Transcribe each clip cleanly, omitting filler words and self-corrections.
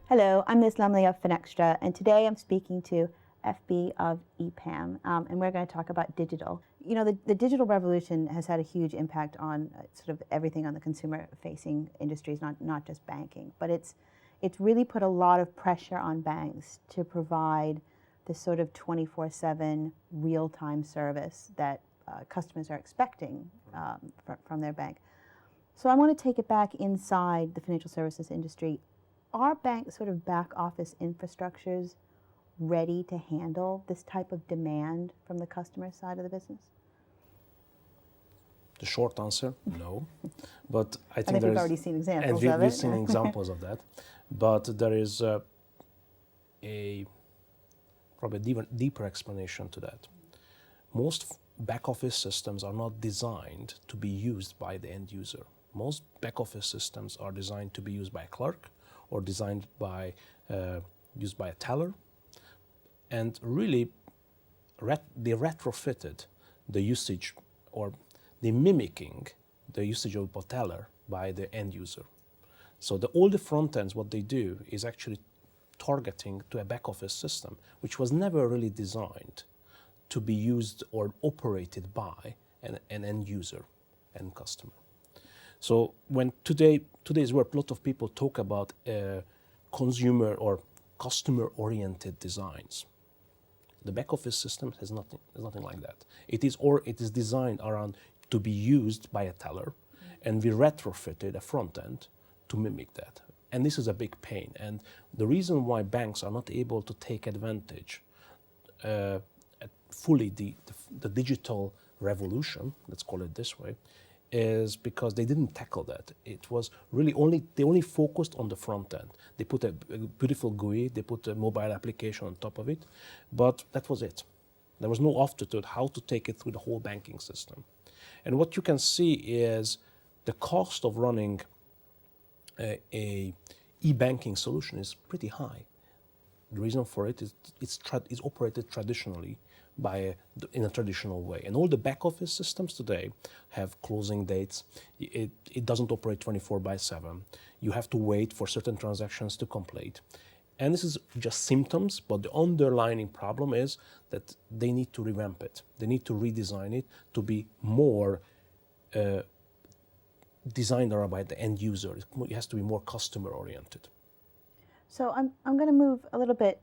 Hello, I'm Ms. Lumley of Finextra, and today I'm speaking to FB of EPAM, and we're going to talk about digital. You know, the digital revolution has had a huge impact on sort of everything on the consumer-facing industries, not just banking, but it's really put a lot of pressure on banks to provide this sort of 24/7 real-time service that customers are expecting from their bank. So I want to take it back inside the financial services industry. Are bank sort of back office infrastructures ready to handle this type of demand from the customer side of the business? The short answer, no. But I think and we've already seen examples of it. We've seen examples of that. But there is probably a deeper explanation to that. Most back office systems are not designed to be used by the end user. Most back office systems are designed to be used by a clerk or designed by used by a teller, and really they retrofitted the usage, or they mimicking the usage of a teller by the end user. So all the front ends, what they do is actually targeting to a back office system, which was never really designed to be used or operated by an end user and customer. So when today's world, a lot of people talk about consumer or customer-oriented designs. The back office system has nothing like that. It is designed around to be used by a teller, and we retrofitted a front end to mimic that. And this is a big pain. And the reason why banks are not able to take advantage fully the digital revolution, let's call it this way, is because they didn't tackle that. It was really they only focused on the front end. They put a beautiful GUI, they put a mobile application on top of it, but that was it. There was no afterthought how to take it through the whole banking system. And what you can see is the cost of running a e-banking solution is pretty high. The reason for it is it's operated traditionally in a traditional way. And all the back office systems today have closing dates. It doesn't operate 24/7. You have to wait for certain transactions to complete. And this is just symptoms, but the underlying problem is that they need to revamp it. They need to redesign it to be more designed around by the end user. It has to be more customer oriented. So I'm going to move a little bit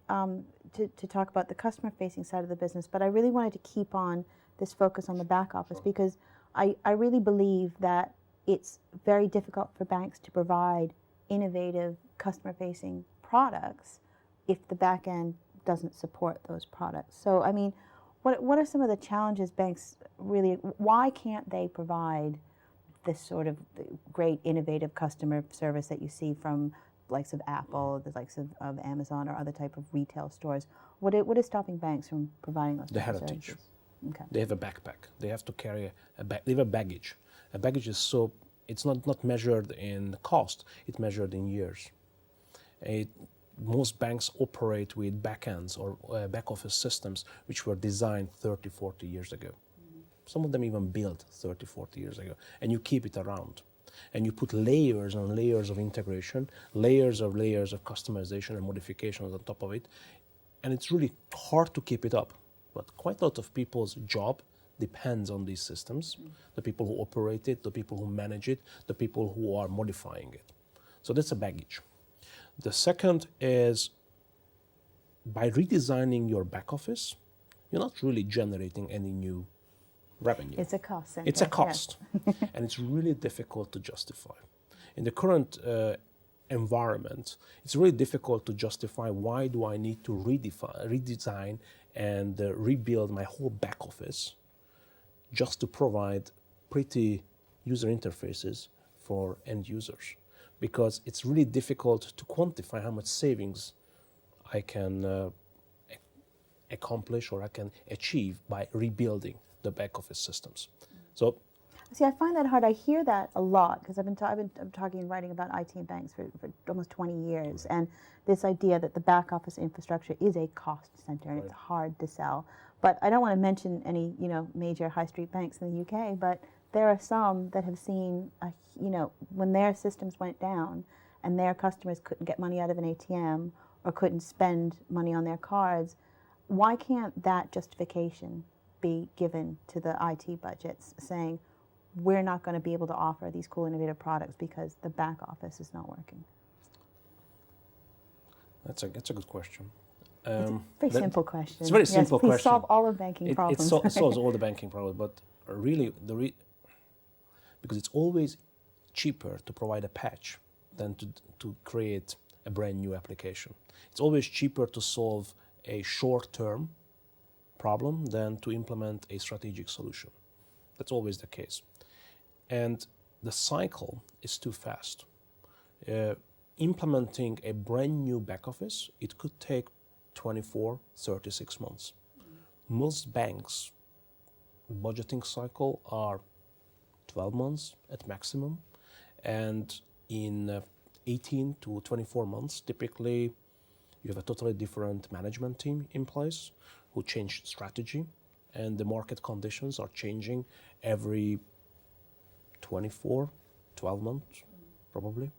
to talk about the customer-facing side of the business, but I really wanted to keep on this focus on the back office because I really believe that it's very difficult for banks to provide innovative customer-facing products if the back end doesn't support those products. So I mean, what are some of the challenges banks really, why can't they provide this sort of great innovative customer service that you see from the likes of Apple, the likes of Amazon, or other type of retail stores? What is stopping banks from providing those? The heritage. Services? Okay. They have a backpack. They have to carry they have a baggage. A baggage is it's not measured in cost. It's measured in years. Most banks operate with backends or back office systems which were designed 30, 40 years ago. Some of them even built 30, 40 years ago, and you keep it around. And you put layers on layers of integration, layers of customization and modifications on top of it, and it's really hard to keep it up. But quite a lot of people's job depends on these systems, the people who operate it, the people who manage it, the people who are modifying it. So that's a baggage. The second is, by redesigning your back office, you're not really generating any new revenue. It's a cost center. It's a cost, yes. and it's really difficult to justify. In the current environment, it's really difficult to justify why do I need to redesign and rebuild my whole back office just to provide pretty user interfaces for end users, because it's really difficult to quantify how much savings I can accomplish or I can achieve by rebuilding the back office systems. So, see, I find that hard. I hear that a lot because I'm talking and writing about IT and banks for almost 20 years, and this idea that the back office infrastructure is a cost center and it's hard to sell. But I don't want to mention any major high street banks in the UK, but there are some that have seen when their systems went down and their customers couldn't get money out of an ATM or couldn't spend money on their cards, why can't that justification be given to the IT budgets saying, we're not going to be able to offer these cool, innovative products because the back office is not working? That's a good question. It's a very simple question. It's a very simple please question. solve all of banking problems. It solves all the banking problems, but really, because it's always cheaper to provide a patch than to create a brand new application. It's always cheaper to solve a short-term problem than to implement a strategic solution. That's always the case. And the cycle is too fast. Implementing a brand new back office, it could take 24, 36 months. Most banks' budgeting cycle are 12 months at maximum, and in 18 to 24 months, typically you have a totally different management team in place who change strategy, and the market conditions are changing every 24, 12 months, probably.